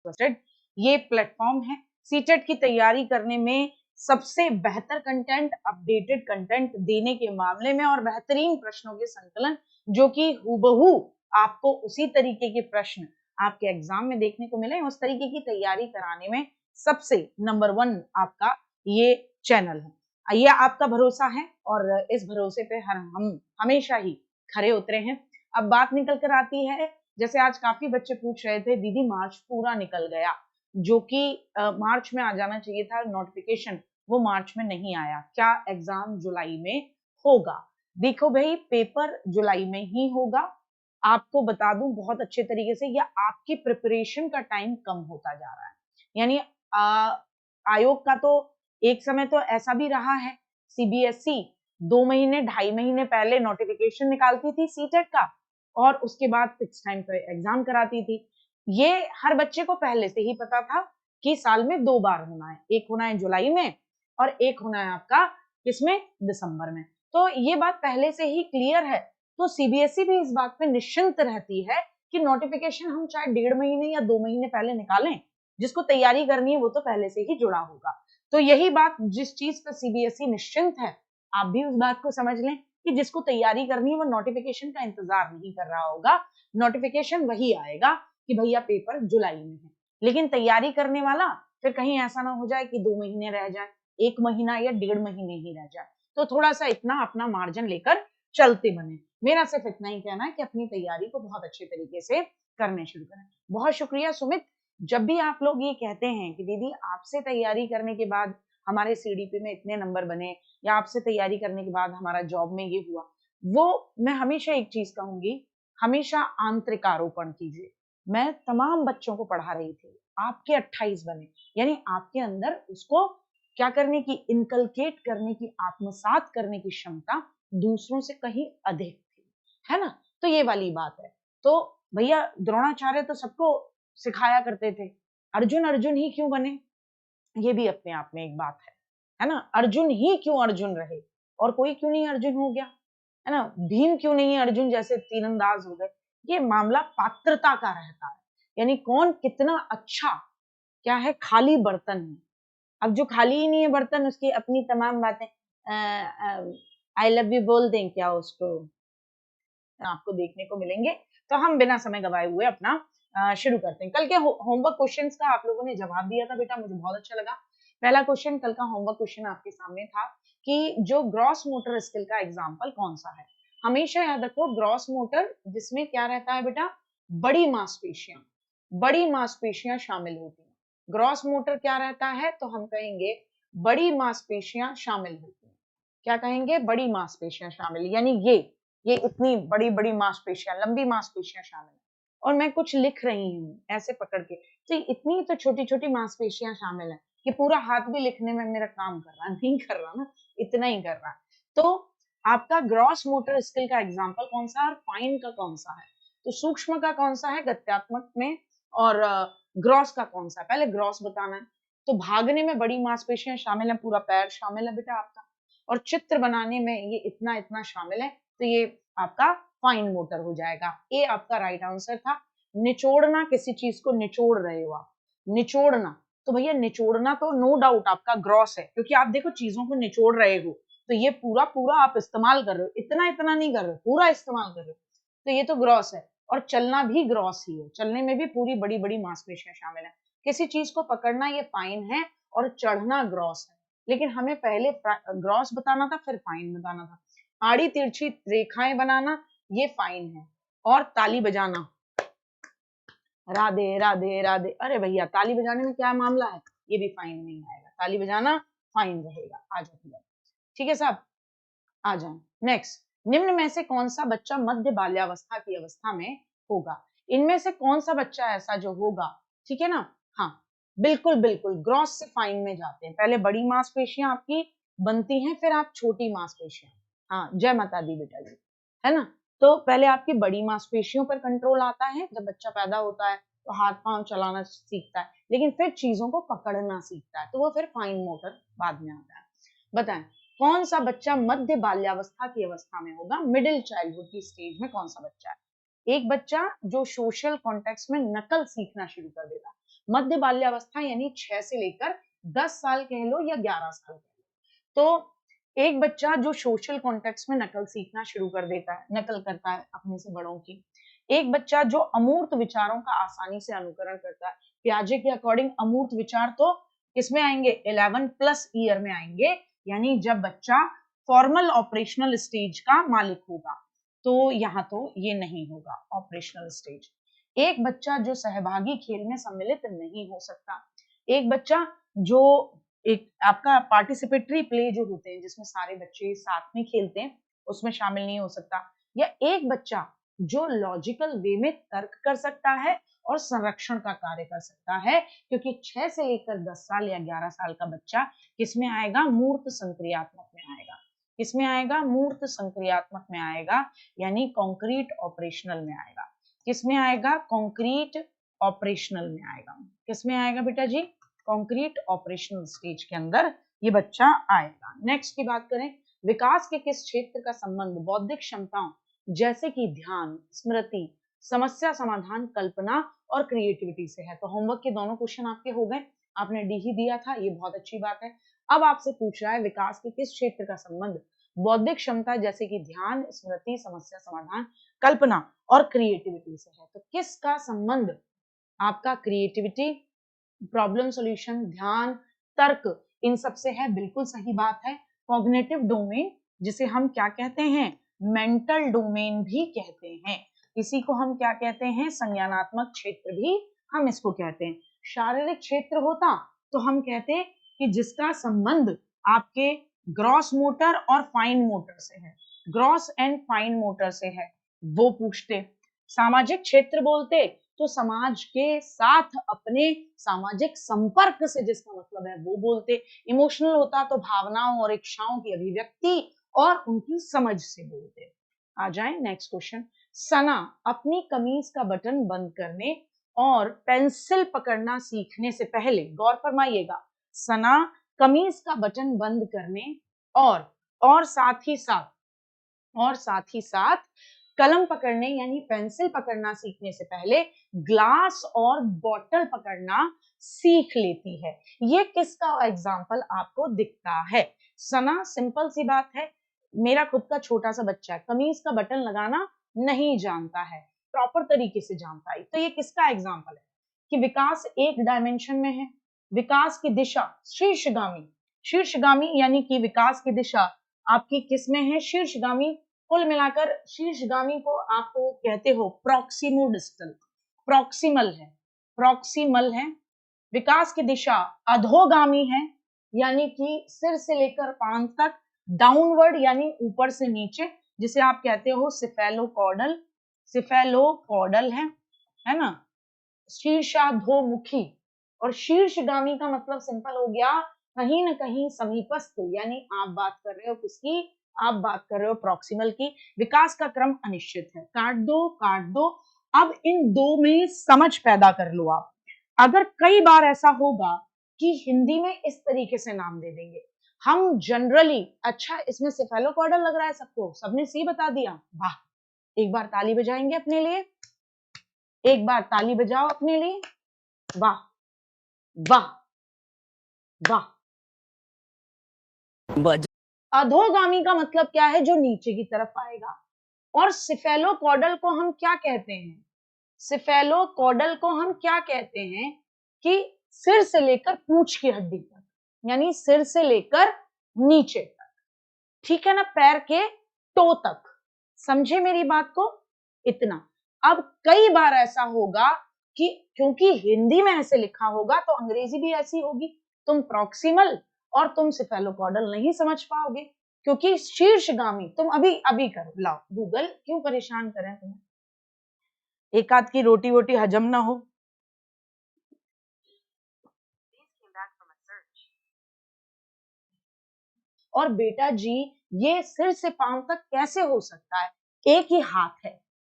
Trusted ये platform है CTET की तैयारी करने में सबसे बेहतर कंटेंट, अपडेटेड कंटेंट देने के मामले में और बेहतरीन प्रश्नों के संकलन जो कि हूबहू आपको उसी तरीके के प्रश्न आपके एग्जाम में देखने को मिले, उस तरीके की तैयारी कराने में सबसे नंबर 1 आपका ये चैनल है। ये आपका भरोसा है और इस भरोसे पे हम हमेशा ही खरे उतरे हैं। अब बात निकल कर आती है, जैसे आज काफी बच्चे पूछ रहे थे दीदी मार्च पूरा निकल गया, जो कि मार्च में आ जाना चाहिए था नोटिफिकेशन, वो मार्च में नहीं आया, क्या एग्जाम जुलाई में होगा? देखो भाई, पेपर जुलाई में ही होगा। आपको बता दूं बहुत अच्छे तरीके से, या आपकी प्रिपरेशन का टाइम कम होता जा रहा है। यानी आयोग का तो एक समय तो ऐसा भी रहा है, सीबीएसई 2 महीने 2.5 महीने पहले नोटिफिकेशन निकालती थी सीटेट का और उसके बाद फिक्स टाइम पे एग्जाम कराती थी। ये हर बच्चे को पहले से ही पता था कि साल में 2 बार होना है, एक होना है जुलाई में और एक होना है आपका किसमें, दिसंबर में। तो ये बात पहले से ही क्लियर है। तो सीबीएसई भी इस बात पे निश्चिंत रहती है कि नोटिफिकेशन हम चाहे 1.5 महीने या 2 महीने पहले निकालें, जिसको तैयारी करनी है वो तो पहले से ही जुड़ा होगा। तो यही बात, जिस चीज पर सीबीएसई निश्चिंत है, आप भी उस बात को समझ लें कि जिसको तैयारी करनी है वो नोटिफिकेशन का इंतजार नहीं कर रहा होगा। नोटिफिकेशन वही आएगा कि भैया पेपर जुलाई में है, लेकिन तैयारी करने वाला फिर कहीं ऐसा ना हो जाए कि 2 महीने रह जाए, 1 महीना या 1.5 महीने ही रह जाए। तो थोड़ा सा इतना अपना मार्जिन लेकर चलते बने। मेरा सिर्फ इतना ही कहना है कि अपनी तैयारी को बहुत अच्छे तरीके से करने शुरू करें। बहुत शुक्रिया सुमित। जब भी आप लोग ये कहते हैं कि दीदी आपसे तैयारी करने के बाद हमारे सीडीपी में इतने नंबर बने, या आपसे तैयारी करने के बाद हमारा जॉब में ये हुआ, वो मैं हमेशा एक चीज कहूंगी, हमेशा आंतरिक आरोपण कीजिए। मैं तमाम बच्चों को पढ़ा रही थी, आपके 28 बने, यानी आपके अंदर उसको क्या करने की, इनकलकेट करने की, आत्मसात करने की क्षमता दूसरों से कहीं अधिक थी, है ना? तो ये वाली बात है। तो भैया द्रोणाचार्य तो सबको सिखाया करते थे, अर्जुन अर्जुन ही क्यों बने, ये भी अपने आप में एक बात है ना? अर्जुन ही क्यों अर्जुन रहे और कोई क्यों नहीं अर्जुन हो गया, है ना? भीम क्यों नहीं अर्जुन जैसे तीरंदाज हो गए? ये मामला पात्रता का रहता है, यानी कौन कितना अच्छा क्या है, खाली बर्तन है। अब जो खाली ही नहीं है बर्तन, उसकी अपनी तमाम बातें आई लव यू बोल दें क्या उसको, आपको देखने को मिलेंगे। तो हम बिना समय गवाए हुए अपना शुरू करते हैं। कल के होमवर्क क्वेश्चंस का आप लोगों ने जवाब दिया था बेटा, मुझे बहुत अच्छा लगा। पहला क्वेश्चन, कल का होमवर्क क्वेश्चन आपके सामने था कि जो ग्रॉस मोटर स्किल का एग्जाम्पल कौन सा है। हमेशा याद रखो ग्रॉस मोटर जिसमें क्या रहता है बेटा, बड़ी मांसपेशियां शामिल होती हैं। ग्रॉस मोटर क्या रहता है, तो हम कहेंगे बड़ी मांसपेशियां शामिल होती हैं। क्या कहेंगे, बड़ी मांसपेशियां शामिल, यानी ये इतनी बड़ी बड़ी मांसपेशियां, लंबी मांसपेशियां शामिल है। और मैं कुछ लिख रही हूँ ऐसे पकड़ के, तो इतनी तो छोटी छोटी मांसपेशियां शामिल है कि पूरा हाथ भी लिखने में मेरा काम कर रहा नहीं कर रहा ना, इतना ही कर रहा है। तो आपका ग्रॉस मोटर स्किल का एग्जाम्पल कौन सा है और फाइन का कौन सा है? तो सूक्ष्म का कौन सा है गत्यात्मक में, और ग्रॉस का कौन सा है? पहले ग्रॉस बताना है। तो भागने में बड़ी मांसपेशियां शामिल है, पूरा पैर शामिल है बेटा आपका, और चित्र बनाने में ये इतना इतना शामिल है, तो ये आपका फाइन मोटर हो जाएगा। ए आपका राइट आंसर था। निचोड़ना, किसी चीज को निचोड़ रहे हो आप, निचोड़ना, तो भैया निचोड़ना तो नो डाउट आपका ग्रॉस है, क्योंकि आप देखो चीजों को निचोड़ रहे हो, तो ये पूरा पूरा आप इस्तेमाल कर रहे हो, इतना इतना नहीं कर रहे हो, पूरा इस्तेमाल कर रहे हो, तो ये तो ग्रॉस है। और चलना भी ग्रॉस ही है, चलने में भी पूरी बड़ी बड़ी मांसपेशियां शामिल है। किसी चीज को पकड़ना ये फाइन है और चढ़ना ग्रॉस है, लेकिन हमें पहले ग्रॉस बताना था फिर फाइन बताना था। आड़ी तिरछी रेखाएं बनाना ये फाइन है, और ताली बजाना, राधे राधे राधे, अरे भैया ताली बजाने में क्या मामला है, ये भी फाइन नहीं आएगा, ताली बजाना फाइन रहेगा। आ जाए, ठीक है साहब, आ जाए। नेक्स्ट, निम्न में से कौन सा बच्चा मध्य बाल्यावस्था की अवस्था में होगा? इनमें से कौन सा बच्चा ऐसा जो होगा, ठीक है ना? हाँ बिल्कुल बिल्कुल, ग्रॉस से फाइन में जाते हैं, पहले बड़ी मांसपेशियां आपकी बनती हैं, फिर आप छोटी मांसपेशियां। हाँ जय माता दी बेटा जी, है ना? तो पहले आपकी बड़ी मांसपेशियों पर कंट्रोल आता है, जब बच्चा पैदा होता है तो हाथ पांव चलाना सीखता है, लेकिन फिर चीजों को पकड़ना सीखता है, तो वो फिर फाइन मोटर बाद में आता है। बताएं कौन सा बच्चा मध्य बाल्यावस्था की अवस्था में होगा, मिडिल चाइल्डहुड की स्टेज में कौन सा बच्चा है? एक बच्चा जो सोशल कॉन्टेक्स्ट में नकल सीखना शुरू कर देता है। मध्य बाल्यावस्था यानी 6 से लेकर 10 साल कह लो या 11 साल कह लो। तो एक बच्चा जो सोशल कॉन्टेक्स्ट में नकल सीखना शुरू कर देता है, नकल करता है अपने से बड़ों की। एक बच्चा जो अमूर्त विचारों का आसानी से अनुकरण करता है। पियाजे के अकॉर्डिंग अमूर्त विचार तो किसमें आएंगे? 11 प्लस ईयर में आएंगे, यानी जब बच्चा फॉर्मल ऑपरेशनल स्टेज का मालिक होगा। तो यहाँ तो ये नहीं होगा ऑपरेशनल स्टेज। एक बच्चा जो सहभागी खेल में सम्मिलित नहीं हो सकता। एक बच्चा जो एक आपका पार्टिसिपेटरी प्ले जो होते हैं जिसमें सारे बच्चे साथ में खेलते हैं, उसमें शामिल नहीं हो सकता। या एक बच्चा जो लॉजिकल वे में तर्क कर सकता है और संरक्षण का कार्य कर सकता है, क्योंकि 6 से लेकर 10 साल या 11 साल का बच्चा किसमें आएगा? मूर्त संक्रियात्मक में आएगा। किसमें आएगा? मूर्त संक्रियात्मक में आएगा, यानी कॉन्क्रीट ऑपरेशनल में आएगा। किसमें आएगा? कॉन्क्रीट ऑपरेशनल में आएगा। किसमें आएगा बेटा जी? कॉन्क्रीट ऑपरेशनल स्टेज के अंदर ये बच्चा आएगा। नेक्स्ट की बात करें, विकास के किस क्षेत्र का संबंध बौद्धिक क्षमताओं जैसे कि ध्यान, स्मृति, समस्या समाधान, कल्पना और क्रिएटिविटी से है? तो होमवर्क के दोनों क्वेश्चन आपके हो गए, आपने डी ही दिया था, ये बहुत अच्छी बात है। अब आपसे पूछ रहा है विकास के किस क्षेत्र का संबंध बौद्धिक क्षमता जैसे कि ध्यान, स्मृति, समस्या समाधान, कल्पना और क्रिएटिविटी से है? तो किसका संबंध आपका क्रिएटिविटी, प्रॉब्लम सॉल्यूशन, ध्यान, तर्क, इन सब से है? बिल्कुल सही बात है। कॉग्निटिव डोमेन जिसे हम क्या कहते हैं? मेंटल डोमेन भी कहते हैं। इसी को हम क्या कहते हैं? संज्ञानात्मक क्षेत्र भी हम इसको कहते हैं। शारीरिक क्षेत्र होता तो हम कहते हैं कि जिसका संबंध आपके ग्रॉस मोटर और फाइन मोटर से है, ग्रॉस एंड फाइन मोटर से है, वो पूछते। सामाजिक क्षेत्र बोलते तो समाज के साथ अपने सामाजिक संपर्क से जिसका मतलब है वो बोलते। इमोशनल होता तो भावनाओं और इच्छाओं की अभिव्यक्ति और उनकी समझ से बोलते। आ जाए नेक्स्ट क्वेश्चन। सना अपनी कमीज का बटन बंद करने और पेंसिल पकड़ना सीखने से पहले, गौर फरमाइएगा, सना कमीज का बटन बंद करने और साथ ही साथ कलम पकड़ने यानी पेंसिल पकड़ना सीखने से पहले ग्लास और बॉटल पकड़ना सीख लेती है। ये किसका एग्जाम्पल आपको दिखता है? सना, सिंपल सी बात है, मेरा खुद का छोटा सा बच्चा है, कमीज का बटन लगाना नहीं जानता है, प्रॉपर तरीके से जानता है। तो ये किसका एग्जाम्पल है कि विकास एक डायमेंशन में है, विकास की दिशा शीर्षगामी यानी कि विकास की दिशा आपकी किसमें है? शीर्षगामी। कुल मिलाकर शीर्षगामी को आप कहते हो प्रॉक्सिमोडिस्टल, प्रॉक्सिमल है। विकास की दिशा अधोगामी है, यानी कि सिर से लेकर पांव तक, डाउनवर्ड यानी ऊपर से नीचे, जिसे आप कहते हो सिफेलोकॉर्डल है ना, शीर्षाधोमुखी। और शीर्षगामी का मतलब सिंपल हो गया, कहीं ना कहीं समीपस्थ, यानी आप बात कर रहे हो किसकी? आप बात कर रहे हो प्रॉक्सिमल की। विकास का क्रम अनिश्चित है। काट दो। अब इन दो में समझ पैदा कर लो आप। अगर कई बार ऐसा होगा कि हिंदी में इस तरीके से नाम दे देंगे हम जनरली, अच्छा इसमें सिफेलोकॉर्डल लग रहा है सबको, सबने सी बता दिया, वाह। एक बार ताली बजाएंगे अपने लिए, एक बार ताली बजाओ अपने लिए, वाह वाह वाह। अधोगामी का मतलब क्या है? जो नीचे की तरफ आएगा। और सिफेलोकॉर्डल को हम क्या कहते हैं? सिफेलोकॉर्डल को हम क्या कहते हैं कि सिर से लेकर पूंछ की हड्डी तक, यानी सिर से लेकर नीचे तक, ठीक है ना, पैर के टो तक। समझे मेरी बात को? इतना। अब कई बार ऐसा होगा कि क्योंकि हिंदी में ऐसे लिखा होगा तो अंग्रेजी भी ऐसी होगी, तुम प्रॉक्सिमल और तुम सिफेलोकॉर्डल नहीं समझ पाओगे, क्योंकि शीर्षगामी तुम अभी करो, लाओ गूगल, क्यों परेशान करें तुम्हें, एक आध की रोटी वोटी हजम ना हो। और बेटा जी ये सिर से पांव तक कैसे हो सकता है? एक ही हाथ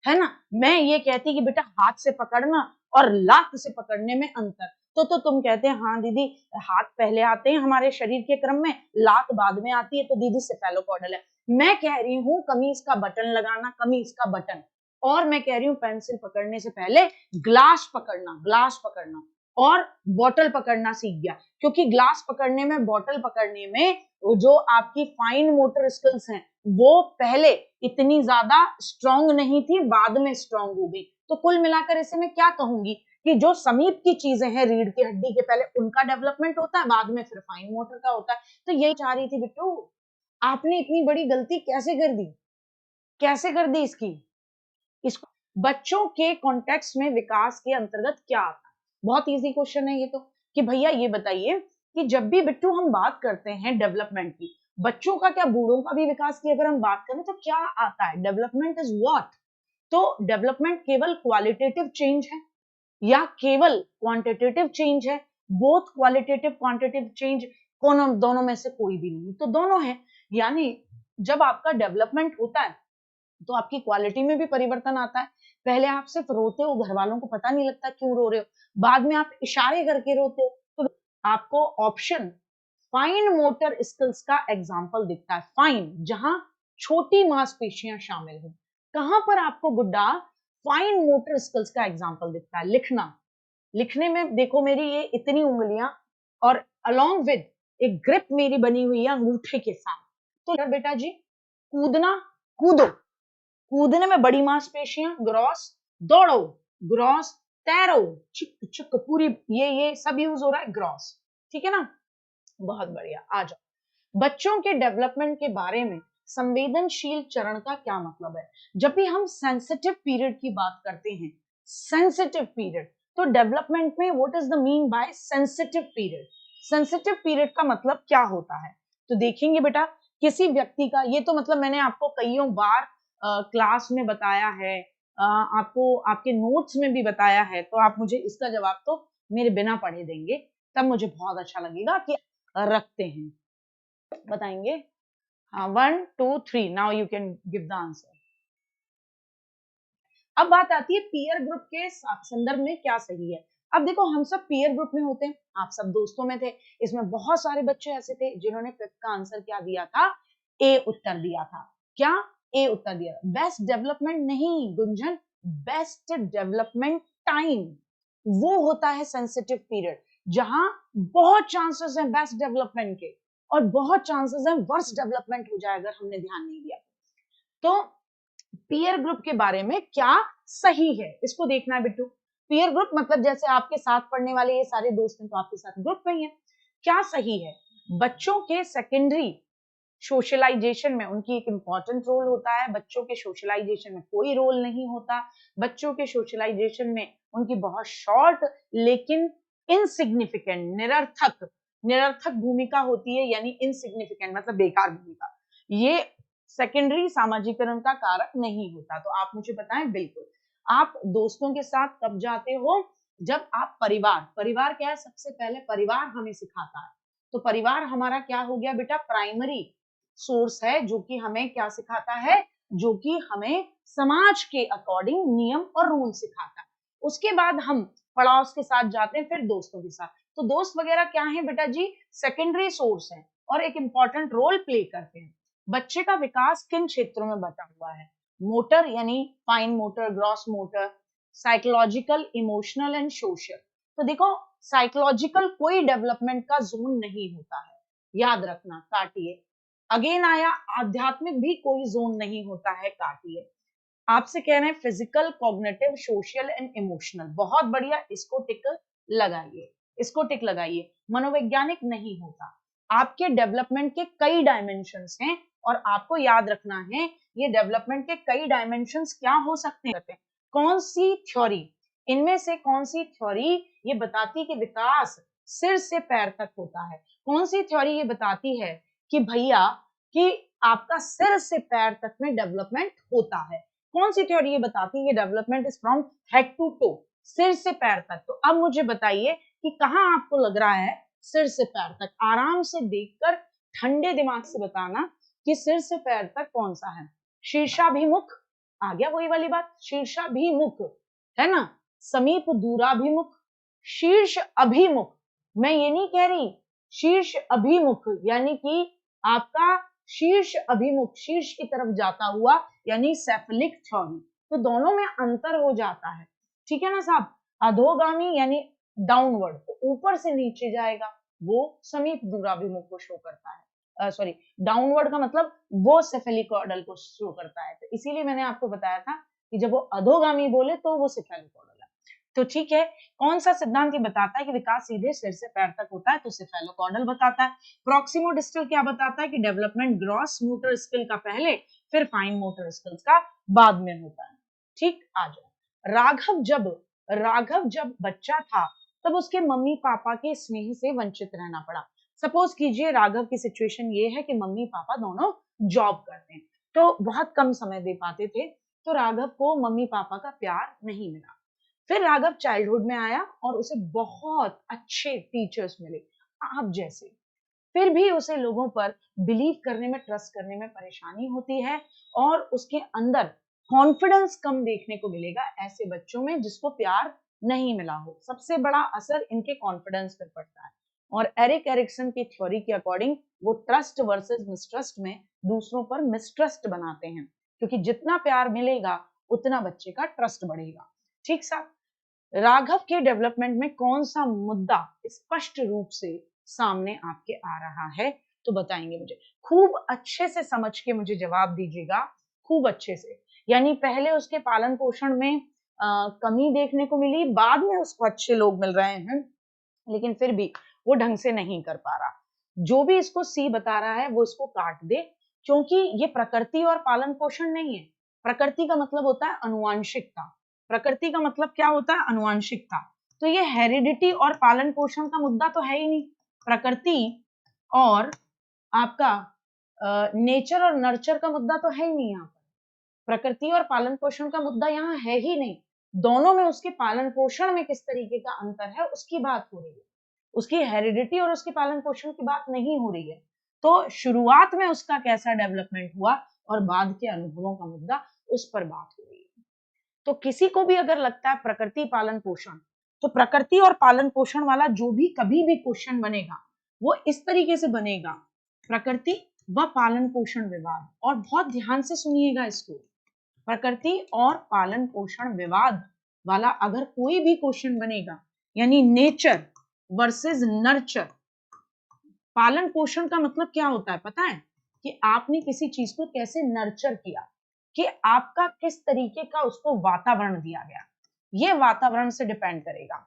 है ना। मैं ये कहती कि बेटा हाथ से पकड़ना और लात से पकड़ने में अंतर, तो तुम कहते हैं हाँ दीदी हाथ पहले आते हैं हमारे शरीर के क्रम में, लात बाद में आती है, तो दीदी सिफेलोकॉर्डल है। मैं कह रही हूँ कमीज का बटन लगाना, कमीज का बटन और मैं कह रही हूं पेंसिल पकड़ने से पहले ग्लास पकड़ना और बॉटल पकड़ना सीख गया, क्योंकि ग्लास पकड़ने में, बॉटल पकड़ने में जो आपकी फाइन मोटर स्किल्स हैं वो पहले इतनी ज्यादा स्ट्रांग नहीं थी, बाद में स्ट्रांग हो गई। तो कुल मिलाकर इसे मैं क्या कहूंगी कि जो समीप की चीजें हैं रीढ़ की हड्डी के, पहले उनका डेवलपमेंट होता है, बाद में फिर फाइन मोटर का होता है। तो यही चाह रही थी बिट्टू, आपने इतनी बड़ी गलती कैसे कर दी, कैसे कर दी इसको बच्चों के कॉन्टेक्स्ट में विकास के अंतर्गत क्या आता है? बहुत इजी क्वेश्चन है ये तो, कि भैया ये बताइए कि जब भी बिट्टू हम बात करते हैं डेवलपमेंट की, बच्चों का क्या बूढ़ों का भी विकास की अगर हम बात करें तो क्या आता है? Development is what? तो डेवलपमेंट केवल क्वालिटेटिव चेंज है या केवल क्वांटिटेटिव चेंज है? बोथ क्वालिटेटिव क्वांटिटेटिव चेंज, कौन दोनों में से कोई भी नहीं, तो दोनों है। यानी जब आपका डेवलपमेंट होता है तो आपकी क्वालिटी में भी परिवर्तन आता है। पहले आप सिर्फ रोते हो, घर वालों को पता नहीं लगता क्यों रो रहे हो, बाद में आप इशारे करके रोते हो, तो आपको ऑप्शन फाइन मोटर स्किल्स का एग्जाम्पल दिखता है। फाइन, जहां छोटी मांसपेशियां शामिल हो। कहां पर आपको गुड्डा फाइन मोटर स्किल्स का एग्जाम्पल दिखता है? लिखना, लिखने में देखो मेरी ये इतनी उंगलियां और अलोंग विद एक ग्रिप मेरी बनी हुई है अंगूठे के साथ। तो बेटा जी, कूदना, कूदो, कूदने में बड़ी मांसपेशियां, ग्रॉस, दौड़ो, ग्रॉस, तैरो, चिक चिक, पूरी ये सब यूज हो रहा है, ग्रॉस। ठीक है ना? बहुत बढ़िया। आ जाओ, बच्चों के डेवलपमेंट के बारे में संवेदनशील चरण का क्या मतलब है? जब भी हम सेंसिटिव पीरियड की बात करते हैं, सेंसिटिव पीरियड, तो डेवलपमेंट में what is the mean by sensitive period? Sensitive period का मतलब क्या होता है? तो देखेंगे बेटा, किसी व्यक्ति का, ये तो मतलब मैंने आपको कईयों बार क्लास में बताया है, आपको आपके नोट्स में भी बताया है, तो आप मुझे इसका जवाब तो मेरे बिना पढ़े देंगे, तब मुझे बहुत अच्छा लगेगा कि रखते हैं। बताएंगे? हाँ, 1 2 3, now you can give the answer. अब बात आती है पीयर ग्रुप के संदर्भ में क्या सही है। अब देखो, हम सब पीयर ग्रुप में होते हैं, आप सब दोस्तों में थे, इसमें बहुत सारे बच्चे ऐसे थे जिन्होंने फिफ्थ का आंसर क्या दिया था? ए उत्तर दिया था। क्या? ए उत्तर दिया। बेस्ट डेवलपमेंट नहीं गुंजन, बेस्ट डेवलपमेंट टाइम वो होता है सेंसिटिव पीरियड, जहां बहुत चांसेस हैं बेस्ट डेवलपमेंट के और बहुत चांसेस हैं वर्स्ट डेवलपमेंट हो जाए अगर हमने ध्यान नहीं दिया। तो पीयर ग्रुप के बारे में क्या सही है, इसको देखना है बिट्टू। पीयर ग्रुप मतलब जैसे आपके साथ पढ़ने वाले ये सारे दोस्त हैं, तो आपके साथ ग्रुप में ही है। क्या सही है? बच्चों के सेकेंडरी सोशलाइजेशन में उनकी एक इंपॉर्टेंट रोल होता है, बच्चों के सोशलाइजेशन में कोई रोल नहीं होता। बच्चों के सोशलाइजेशन में उनकी बहुत शॉर्ट लेकिन इनसिग्निफिकेंट, निरर्थक भूमिका होती है, यानी इनसिग्निफिकेंट मतलब बेकार भूमिका। ये सेकेंडरी सामाजिकरण का कारक नहीं होता। तो आप मुझे बताएं, बिल्कुल आप दोस्तों के साथ कब जाते हो? जब आप परिवार क्या है? सबसे पहले परिवार हमें सिखाता है। तो परिवार हमारा क्या हो गया बेटा? प्राइमरी सोर्स है, जो कि हमें क्या सिखाता है? जो कि हमें समाज के अकॉर्डिंग नियम और रूल सिखाता है। उसके बाद हम पड़ोस के साथ जाते हैं, फिर दोस्तों के साथ। तो दोस्त वगैरह क्या है बेटा जी? सेकेंडरी सोर्स है और एक इंपॉर्टेंट रोल प्ले करते हैं। बच्चे का विकास किन क्षेत्रों में बटा हुआ है? मोटर यानी fine motor, gross motor, psychological, emotional and social. तो देखो, साइकोलॉजिकल कोई डेवलपमेंट का जोन नहीं होता है, याद रखना, काटिए। अगेन आया, आध्यात्मिक भी कोई जोन नहीं होता है, काटिए। आपसे कह रहे हैं physical, cognitive, social and emotional. बहुत बढ़िया, इसको टिक लगाइए, इसको टिक लगाइए। मनोवैज्ञानिक नहीं होता। आपके डेवलपमेंट के कई डायमेंशंस हैं और आपको याद रखना है ये डेवलपमेंट के कई डायमेंशंस क्या हो सकते हैं। कौन सी थ्योरी, इनमें से कौन सी थ्योरी ये बताती कि विकास सिर से पैर तक होता है? कौन सी थ्योरी ये बताती है कि भैया कि आपका सिर से पैर तक में डेवलपमेंट होता है? कौन सी थ्योरी ये बताती है development is from head to toe, सिर से पैर तक? तो अब मुझे बताइए कि कहां आपको लग रहा है सिर से पैर तक? आराम से देखकर ठंडे दिमाग से बताना कि सिर से पैर तक कौन सा है। शीर्षाभिमुख, आ गया वही वाली बात, शीर्षाभिमुख है ना, समीप दूराभिमुख, शीर्ष अभिमुख। मैं ये नहीं कह रही शीर्ष अभिमुख, यानी कि आपका शीर्ष अभिमुख, शीर्ष की तरफ जाता हुआ, यानी सेफलिक थ्योरी। तो दोनों में अंतर हो जाता है, ठीक है ना साहब। अधोगामी यानी डाउनवर्ड, तो ऊपर से नीचे जाएगा, वो समीप दूराभिमुख को शो करता है। सॉरी, डाउनवर्ड का मतलब वो सेफेलिकॉर्डल को शो करता है। तो इसीलिए मैंने आपको बताया था कि जब वो अधोगामी बोले तो वो सेफेलिकॉर्डल है। तो ठीक है, कौन सा सिद्धांत ये बताता है कि विकास सीधे सिर से पैर तक होता है, तो सेफेलोकॉर्डल बताता है। प्रॉक्सिमो डिस्टल क्या बताता है कि डेवलपमेंट ग्रॉस मोटर स्किल का पहले, फिर फाइन मोटर स्किल्स का बाद में होता है। ठीक, आ जाओ। राघव जब बच्चा था तब उसके मम्मी पापा के स्नेह से वंचित रहना पड़ा। सपोज कीजिए राघव की सिचुएशन ये है कि मम्मी पापा दोनों जॉब करते हैं, तो बहुत कम समय दे पाते थे, तो राघव को मम्मी पापा का प्यार नहीं मिला। फिर राघव चाइल्डहुड में आया और उसे बहुत अच्छे टीचर्स मिले, आप जैसे। फिर भी उसे लोगों पर बिलीव करने में, ट्रस्ट करने में परेशानी होती है और उसके अंदर कॉन्फिडेंस कम देखने को मिलेगा ऐसे बच्चों में जिसको प्यार नहीं मिला हो। सबसे बड़ा असर इनके कॉन्फिडेंस पर पड़ता है। और एरिक एरिक्सन की थ्योरी के अकॉर्डिंग वो ट्रस्ट वर्सेस मिसट्रस्ट में दूसरों पर मिसट्रस्ट बनाते हैं, क्योंकि जितना प्यार मिलेगा उतना बच्चे का ट्रस्ट बढ़ेगा। ठीक साहब। राघव के डेवलपमेंट में कौन सा मुद्दा स्पष्ट रूप से सामने आपके आ रहा है, तो बताएंगे मुझे। खूब अच्छे से समझ के मुझे जवाब दीजिएगा, खूब अच्छे से। यानी पहले उसके पालन पोषण में कमी देखने को मिली, बाद में उसको अच्छे लोग मिल रहे हैं, लेकिन फिर भी वो ढंग से नहीं कर पा रहा। जो भी इसको सी बता रहा है वो इसको काट दे, क्योंकि ये प्रकृति और पालन पोषण नहीं है। प्रकृति का मतलब होता है अनुवांशिकता। प्रकृति का मतलब क्या होता है? अनुवांशिकता। तो ये हेरिडिटी और पालन पोषण का मुद्दा तो है ही नहीं। प्रकृति और आपका नेचर और नर्चर का मुद्दा तो है ही नहीं यहाँ पर। प्रकृति और पालन पोषण का मुद्दा यहाँ है ही नहीं। दोनों में उसके पालन पोषण में किस तरीके का अंतर है उसकी बात हो रही है, उसकी हेरिडिटी और उसके पालन पोषण की बात नहीं हो रही है। तो शुरुआत में उसका कैसा डेवलपमेंट हुआ और बाद के अनुभवों का मुद्दा, उस पर बात हो रही है। तो किसी को भी अगर लगता है प्रकृति पालन पोषण, तो प्रकृति और पालन पोषण वाला जो भी कभी भी क्वेश्चन बनेगा वो इस तरीके से बनेगा, प्रकृति व पालन पोषण विवाद। और बहुत ध्यान से सुनिएगा इसको, प्रकृति और पालन पोषण विवाद वाला अगर कोई भी क्वेश्चन बनेगा, यानी नेचर वर्सेस नर्चर। पालन पोषण का मतलब क्या होता है पता है? कि आपने किसी चीज को कैसे नर्चर किया, कि आपका किस तरीके का उसको वातावरण दिया गया, ये वातावरण से डिपेंड करेगा।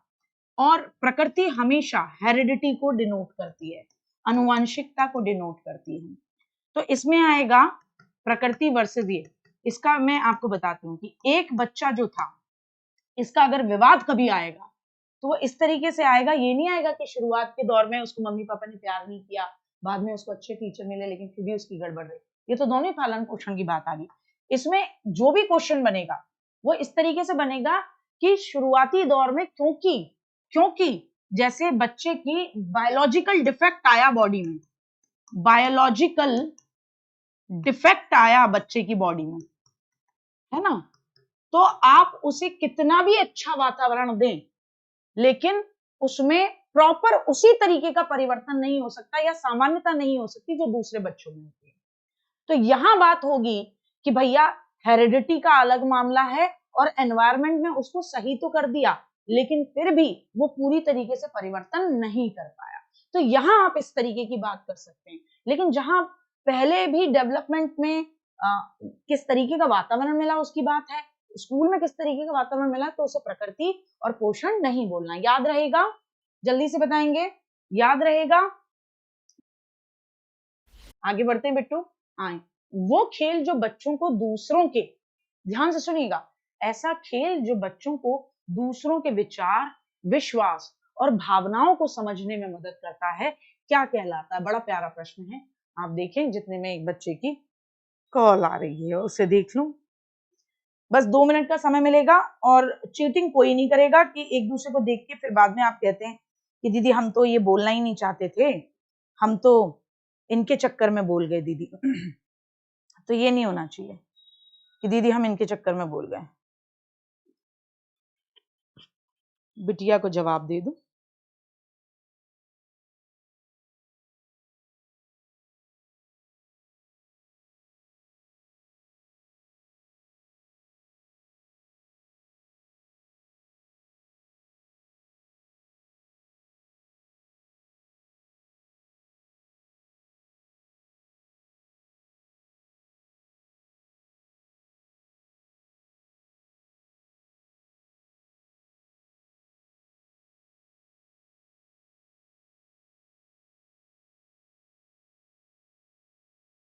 और प्रकृति हमेशा हेरिडिटी को डिनोट करती है, अनुवांशिकता को डिनोट करती है। तो इसमें आएगा प्रकृति वर्सेस ये। इसका मैं आपको बताती हूँ कि एक बच्चा जो था, इसका अगर विवाद कभी आएगा तो वो इस तरीके से आएगा, ये नहीं आएगा कि शुरुआत के दौर में उसको मम्मी पापा ने प्यार नहीं किया, बाद में उसको अच्छे टीचर मिले लेकिन फिर भी उसकी गड़बड़ रही। ये तो दोनों पालन पोषण की बात आ गई। इसमें जो भी क्वेश्चन बनेगा वो इस तरीके से बनेगा कि शुरुआती दौर में क्योंकि जैसे बच्चे की बायोलॉजिकल डिफेक्ट आया बॉडी में, बायोलॉजिकल डिफेक्ट आया बच्चे की बॉडी में, है ना, तो आप उसे कितना भी अच्छा वातावरण दें लेकिन उसमें प्रॉपर उसी तरीके का परिवर्तन नहीं हो सकता या सामान्यता नहीं हो सकती जो दूसरे बच्चों में होती है। तो यहां बात होगी कि भैया हेरिडिटी का अलग मामला है और एनवायरनमेंट में उसको सही तो कर दिया लेकिन फिर भी वो पूरी तरीके से परिवर्तन नहीं कर पाया। तो यहां आप इस तरीके की बात कर सकते हैं। लेकिन जहां पहले भी डेवलपमेंट में किस तरीके का वातावरण मिला उसकी बात है, स्कूल में किस तरीके का वातावरण मिला, तो उसे प्रकृति और पोषण नहीं बोलना। याद रहेगा? जल्दी से बताएंगे, याद रहेगा? आगे बढ़ते हैं बिट्टू। आए, वो खेल जो बच्चों को दूसरों के, ध्यान से सुनिएगा, ऐसा खेल जो बच्चों को दूसरों के विचार, विश्वास और भावनाओं को समझने में मदद करता है, क्या कहलाता है? बड़ा प्यारा प्रश्न है। आप देखें जितने में एक बच्चे की कॉल आ रही है उसे देख लूं। बस 2 मिनट का समय मिलेगा और चीटिंग कोई नहीं करेगा कि एक दूसरे को देख के फिर बाद में आप कहते हैं कि दीदी हम तो ये बोलना ही नहीं चाहते थे, हम तो इनके चक्कर में बोल गए दीदी। तो ये नहीं होना चाहिए कि दीदी हम इनके चक्कर में बोल गए। बिटिया को जवाब दे दूं।